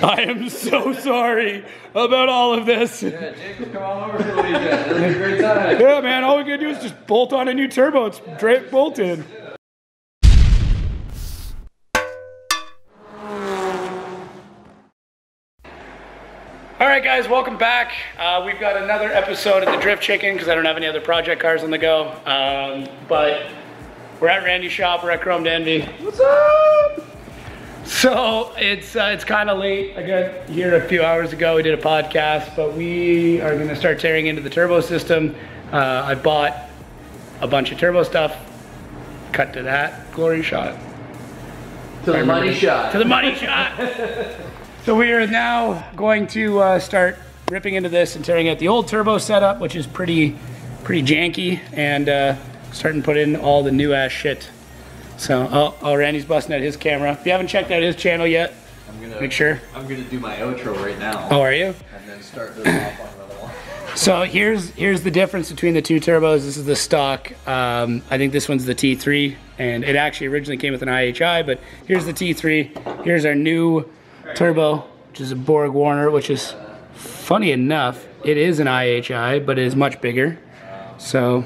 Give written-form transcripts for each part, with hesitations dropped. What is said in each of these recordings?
I am so sorry about all of this. Yeah, Jake, come on over for the weekend. It'll be a great time. Yeah, man, all we gotta do is just bolt on a new turbo. It's straight bolted. Alright guys, welcome back. We've got another episode of the Driftchicken because I don't have any other project cars on the go. But we're at Randy's shop, we're at Chrome Envy. What's up? So it's kind of late. I got here a few hours ago, we did a podcast, but we are gonna start tearing into the turbo system. I bought a bunch of turbo stuff. Cut to that glory shot. To the money shot. To the money shot. So we are now going to start ripping into this and tearing out the old turbo setup, which is pretty janky, and starting to put in all the new ass shit. So, oh, Randy's busting out his camera. If you haven't checked out his channel yet, make sure. I'm gonna do my outro right now. Oh, are you? And then start this off on another one. So here's the difference between the two turbos. This is the stock. I think this one's the T3, and it actually originally came with an IHI, but here's the T3. Here's our new turbo, which is a Borg Warner, which is, funny enough, it is an IHI, but it is much bigger. So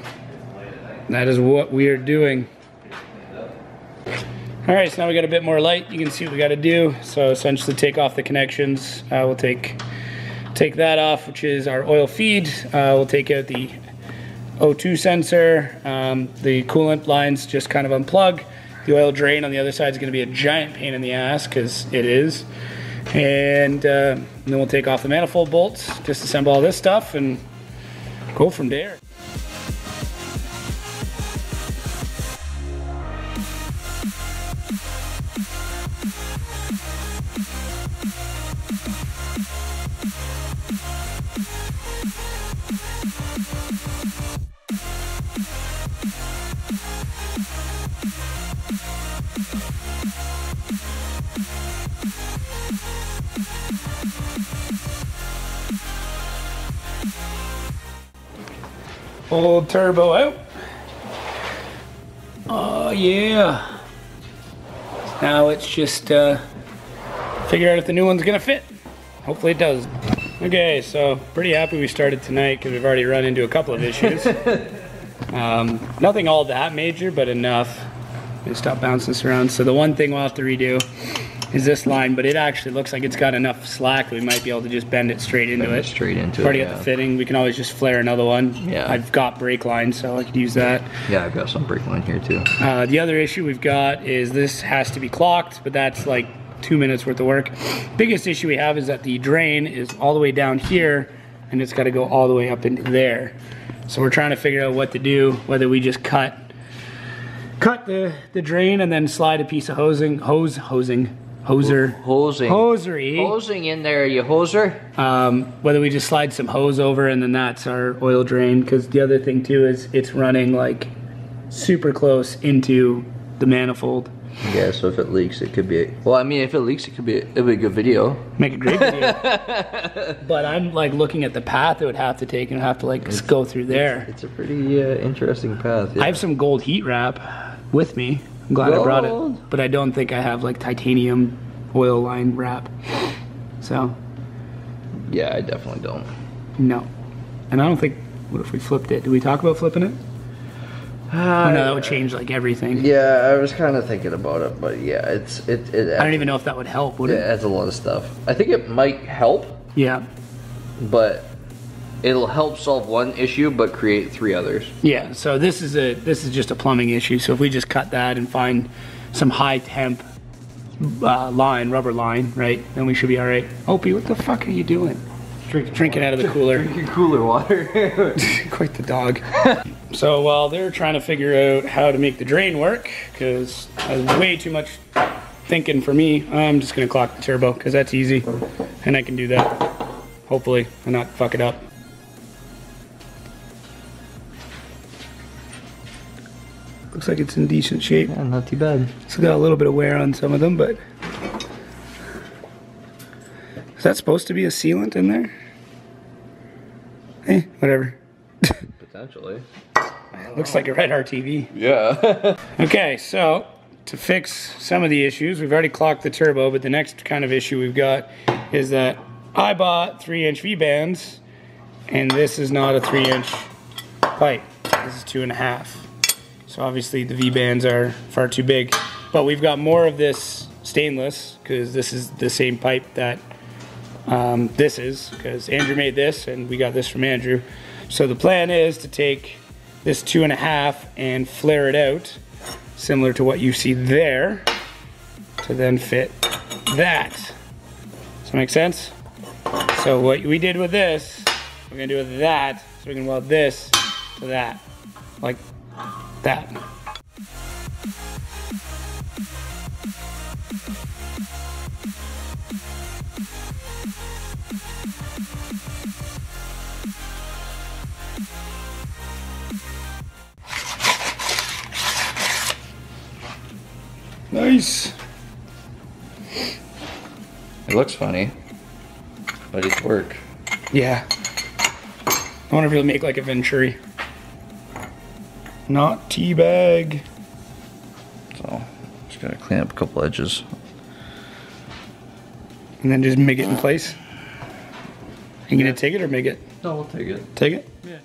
that is what we are doing. All right, so now we got a bit more light. You can see what we got to do. So essentially take off the connections. We'll take that off, which is our oil feed. We'll take out the O2 sensor. The coolant lines just kind of unplug. The oil drain on the other side is going to be a giant pain in the ass, because it is. And then we'll take off the manifold bolts, disassemble all this stuff, and go from there. Old turbo out. Oh yeah. Now it's just figure out if the new one's gonna fit. Hopefully it does. Okay, so pretty happy we started tonight because we've already run into a couple of issues. Nothing all that major, but enough. Let me stop bouncing this around. So the one thing we'll have to redo is this line, but it actually looks like it's got enough slack that we might be able to just bend it straight into it. Straight into it. Already got the fitting. We can always just flare another one. Yeah. I've got brake line, so I could use that. Yeah, I've got some brake line here too. The other issue we've got is this has to be clocked, but that's like 2 minutes worth of work. Biggest issue we have is that the drain is all the way down here, and it's got to go all the way up into there. So we're trying to figure out what to do, whether we just cut the drain and then slide a piece of hosing, hosing in there, you hoser. Whether we just slide some hose over and then that's our oil drain, because the other thing too is it's running like super close into the manifold. Yeah, so if it leaks, it could be. Well, I mean, if it leaks, it'll be a good video. Make a great video. But I'm like looking at the path it would have to take, and have to like go through there. It's a pretty interesting path. Yeah. I have some gold heat wrap with me. I'm glad I brought it, but I don't think I have like titanium oil line wrap. So. Yeah, I definitely don't. No, and I don't think. What if we flipped it? Did we talk about flipping it? Oh no, that would change like everything. Yeah, I was kind of thinking about it, but yeah, it I don't even know if that would help, would it? It adds a lot of stuff. I think it might help. Yeah. But it'll help solve one issue, but create 3 others. Yeah. So this is just a plumbing issue. So if we just cut that and find some high temp rubber line, right, then we should be all right. Opie, what the fuck are you doing? Drinking out of the cooler. Drinking cooler water. Quite the dog. So while they're trying to figure out how to make the drain work, because that's way too much thinking for me, I'm just gonna clock the turbo because that's easy, and I can do that. Hopefully, and not fuck it up. Looks like it's in decent shape. Yeah, not too bad. It's got a little bit of wear on some of them, but is that supposed to be a sealant in there? Whatever. Potentially. Looks like a red RTV. Yeah. Okay, so to fix some of the issues. We've already clocked the turbo, but the next kind of issue we've got is that I bought 3-inch V-bands, and this is not a 3-inch pipe. This is 2.5. So obviously the V-bands are far too big. But we've got more of this stainless, because this is the same pipe that this is, because Andrew made this, and we got this from Andrew. So the plan is to take this 2.5 and flare it out, similar to what you see there, to then fit that. Does that make sense? So what we did with this, we're gonna do with that, so we can weld this to that, like that. Nice. It looks funny, but it's work. Yeah. I want to really make like a Venturi. Not teabag. So, just gotta clean up a couple edges. And then just make it in place. You gonna take it or make it? No, we'll take it. Take it? Yeah.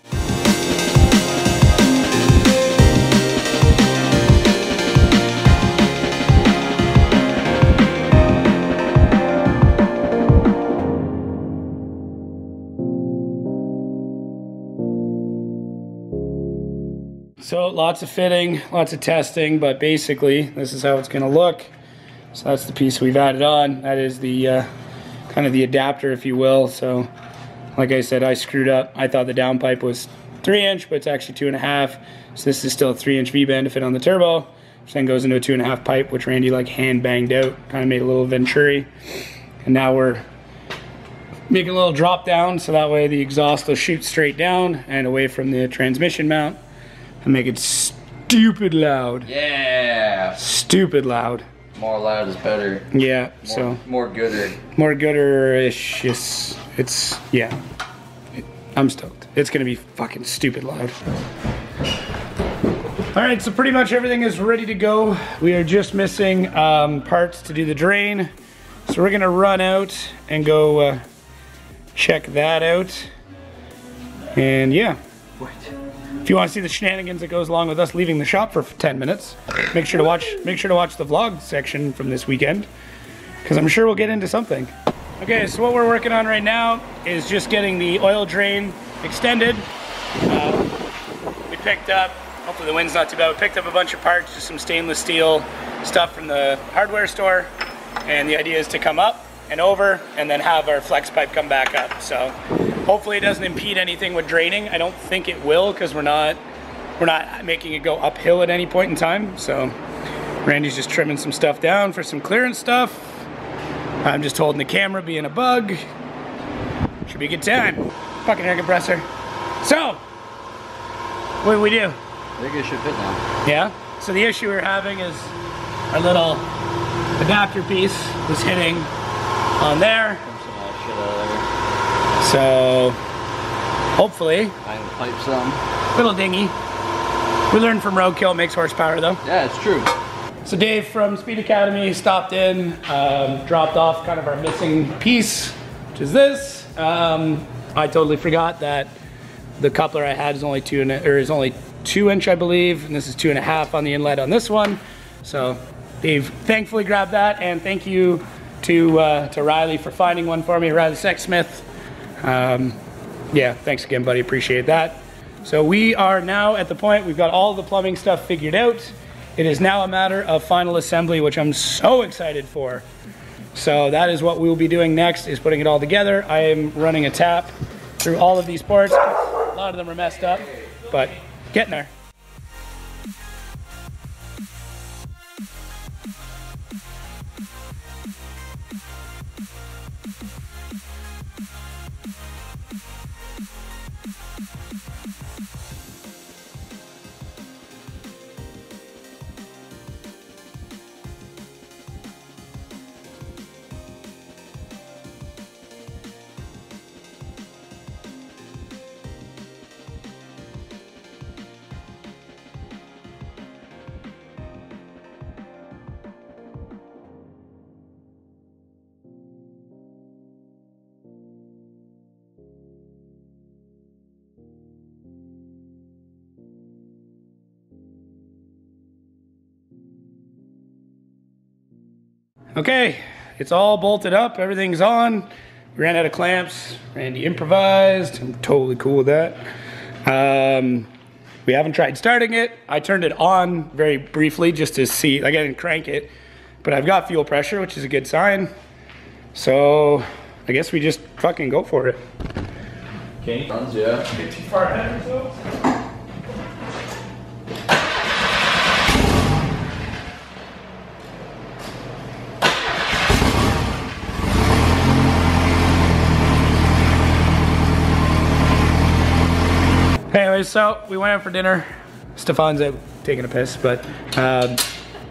So lots of fitting, lots of testing, but basically this is how it's gonna look. So that's the piece we've added on. That is the kind of the adapter, if you will. So like I said, I screwed up. I thought the downpipe was 3-inch, but it's actually 2.5. So this is still a 3-inch V-band to fit on the turbo, which then goes into a 2.5 pipe, which Randy like hand banged out, kind of made a little Venturi. And now we're making a little drop down, so that way the exhaust will shoot straight down and away from the transmission mount. And make it stupid loud. Yeah. Stupid loud. More loud is better. Yeah. More gooder. More gooder-ish. It's yeah. I'm stoked. It's gonna be fucking stupid loud. All right, so pretty much everything is ready to go. We are just missing parts to do the drain. So we're gonna run out and go check that out. And yeah. If you want to see the shenanigans that goes along with us leaving the shop for 10 minutes, make sure to watch the vlog section from this weekend, because I'm sure we'll get into something. Okay, so what we're working on right now is just getting the oil drain extended. We picked up, hopefully the wind's not too bad, we picked up a bunch of parts, just some stainless steel stuff from the hardware store, and the idea is to come up and over and then have our flex pipe come back up. So hopefully it doesn't impede anything with draining. I don't think it will, because we're not making it go uphill at any point in time. So Randy's just trimming some stuff down for some clearance stuff. I'm just holding the camera, being a bug. Should be a good time. Fucking air compressor. So, what do we do? I think it should fit now. Yeah? So the issue we're having is our little adapter piece was hitting on there. Shit out of there. So hopefully, I can pipe some. Little dingy. We learned from roadkill, it makes horsepower though. Yeah, it's true. So Dave from Speed Academy stopped in, dropped off kind of our missing piece, which is this. I totally forgot that the coupler I had is only 2-inch, I believe, and this is 2.5 on the inlet on this one. So Dave thankfully grabbed that, and thank you to Riley for finding one for me, Riley Sexsmith. Yeah, thanks again, buddy, appreciate that. So we are now at the point, we've got all the plumbing stuff figured out. It is now a matter of final assembly, which I'm so excited for. So that is what we will be doing next, is putting it all together. I am running a tap through all of these ports. A lot of them are messed up, but getting there. Okay, it's all bolted up, everything's on. We ran out of clamps, Randy improvised. I'm totally cool with that. We haven't tried starting it. I turned it on very briefly just to see, like I didn't crank it, but I've got fuel pressure, which is a good sign. So I guess we just fucking go for it. Okay. Yeah. Get too far ahead of ourselves. Anyways, so we went out for dinner. Stefan's out taking a piss, but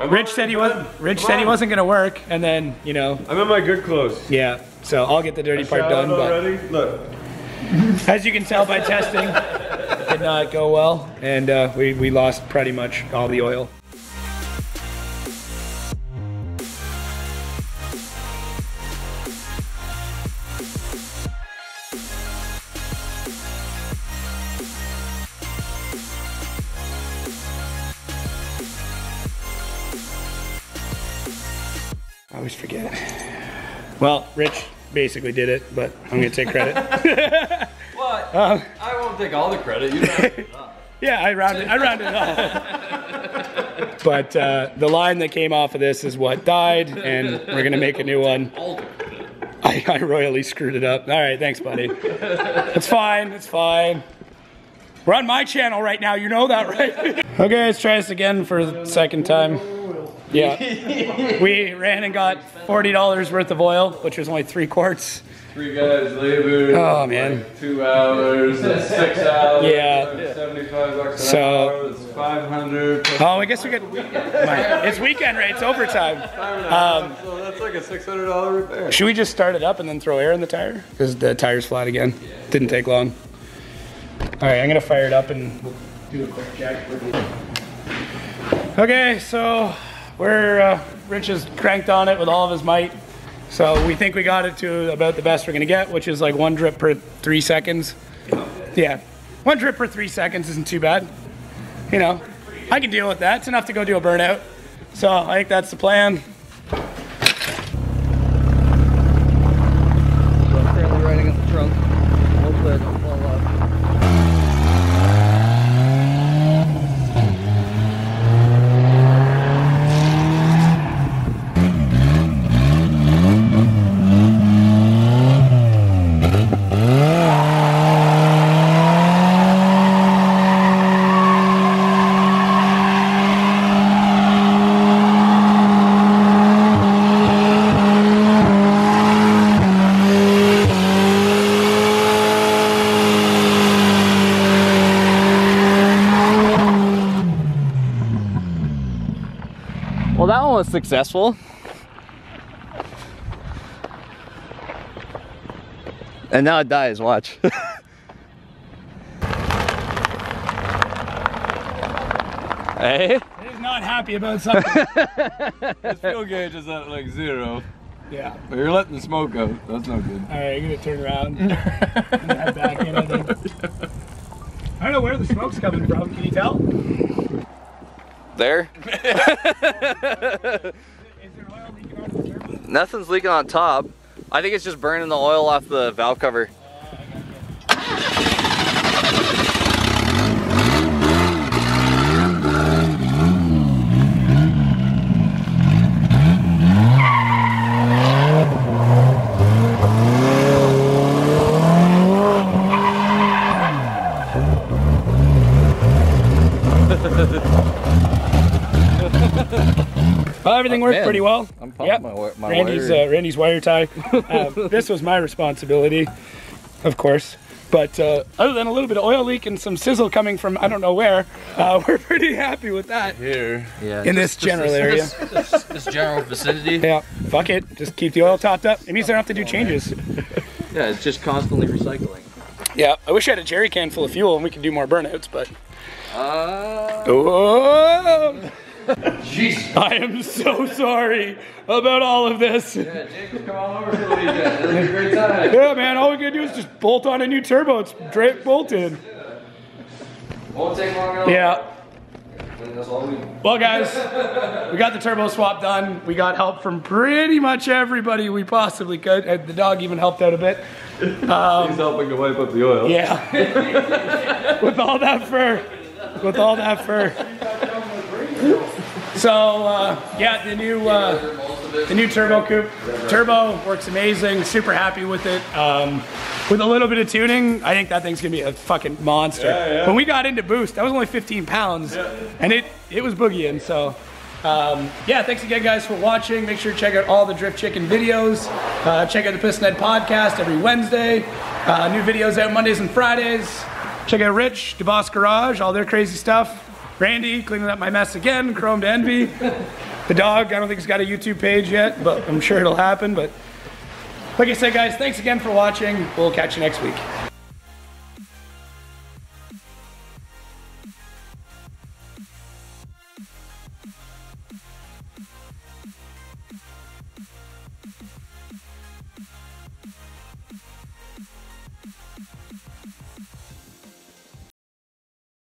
Rich said he wasn't gonna work, and then you know. I'm in my good clothes. Yeah, so I'll get the dirty part done. Already? But look, as you can tell by testing, it did not go well, and we lost pretty much all the oil. I always forget. Well, Rich basically did it, but I'm gonna take credit. what? I won't take all the credit. You rounded it up. Yeah, I rounded it up. But the line that came off of this is what died, and we're gonna make a new one. I royally screwed it up. All right, thanks, buddy. It's fine. It's fine. We're on my channel right now. You know that, right? Okay, let's try this again for the second time. Yeah, we ran and got $40 worth of oil, which was only 3 quarts. 3 guys labor. Oh man. Like 2 hours. That's 6 hours. Yeah. 75 bucks an hour. That's 500. Oh, I guess we get. It's weekend rates, overtime. So that's like a $600 repair. Should we just start it up and then throw air in the tire? Because the tire's flat again. Didn't take long. All right, I'm gonna fire it up and we'll do a quick check. Okay, so. Rich is cranked on it with all of his might. So we think we got it to about the best we're gonna get, which is like 1 drip per 3 seconds. Yeah, 1 drip per 3 seconds isn't too bad. You know, I can deal with that. It's enough to go do a burnout. So I think that's the plan. So I'm currently riding up the trunk. Hopefully I don't fall off. Well, that one was successful. And now it dies, watch. Hey? He's not happy about something. His fuel gauge is at like 0. Yeah. But you're letting the smoke out. That's no good. All right, I'm gonna turn around and head back in, I think. I don't know where the smoke's coming from. Can you tell? There? Is there oil leaking off the turbo? Nothing's leaking on top. I think it's just burning the oil off the valve cover. Well, everything worked pretty well. I'm pumping my Randy's wire tie. This was my responsibility, of course. But other than a little bit of oil leak and some sizzle coming from I don't know where, we're pretty happy with that. Here. Yeah. In this general area. This general vicinity. Yeah. Fuck it. Just keep the oil topped up. It means I don't have to do changes. Yeah, it's just constantly recycling. Yeah. I wish I had a jerry can full of fuel and we could do more burnouts, but. Jeez. I am so sorry about all of this. Yeah, Jake, come on over for the weekend. It'll be a great time. Yeah, man, all we gotta do is just bolt on a new turbo. It's straight bolted. Won't take long at all. Yeah. think that's all we. Well, guys, we got the turbo swap done. We got help from pretty much everybody we possibly could. And the dog even helped out a bit. He's helping to wipe up the oil. Yeah. With all that fur. With all that fur. So, yeah, the new turbo coupe. Turbo works amazing. Super happy with it. With a little bit of tuning, I think that thing's gonna be a fucking monster. Yeah. When we got into boost, that was only 15 pounds, and it was boogieing. So, yeah, thanks again, guys, for watching. Make sure to check out all the Driftchicken videos. Check out the Pistonhead podcast every Wednesday. New videos out Mondays and Fridays. Check out Rich, Deboss Garage, all their crazy stuff. Randy, cleaning up my mess again, Chrome to Envy. The dog, I don't think he's got a YouTube page yet, but I'm sure it'll happen. But like I said, guys, thanks again for watching. We'll catch you next week.